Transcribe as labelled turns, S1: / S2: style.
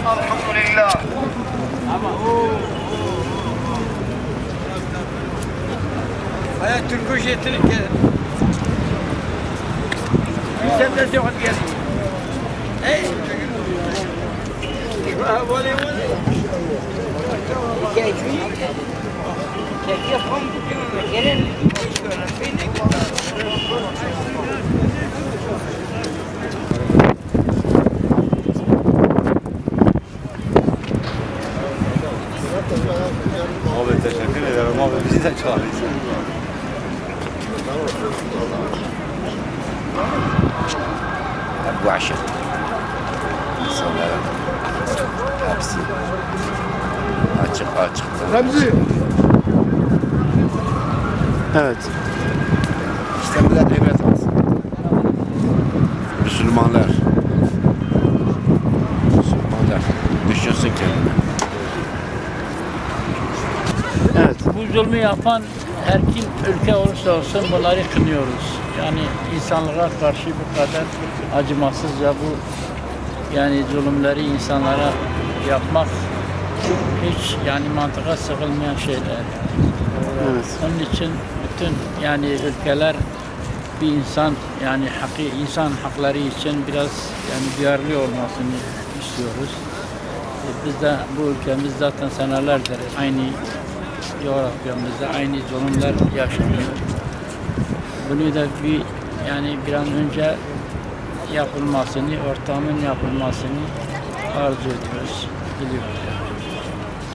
S1: Elhamdülillah.
S2: Hayat Türk'ü jetini gelin. Sen de seyahat gelin. Hey. Vale.
S3: Abi teşekkür ederim abi, bizi de çağırıyorsun.
S4: Bu aşık insanların hepsi açık.
S3: Remzi. Evet.
S4: İşte bu da ibret alsın. Müslümanlar düşünsün kendine.
S3: Evet.
S5: Bu zulmü yapan her kim ülke olursa olsun bunları kınıyoruz. Yani insanlığa karşı bu kadar acımasızca bu yani zulümleri insanlara yapmak hiç yani mantığa sığılmayan şeyler.
S3: Evet.
S5: Onun için bütün yani ülkeler bir insan yani insan hakları için biraz yani duyarlı olmasını istiyoruz. Biz de bu ülkemiz zaten senelerdir aynı coğrafyamızda aynı zulümler yaşanıyor. Bunu da bir an önce yapılmasını, ortamın yapılmasını arzu ediyoruz, biliyoruz yani.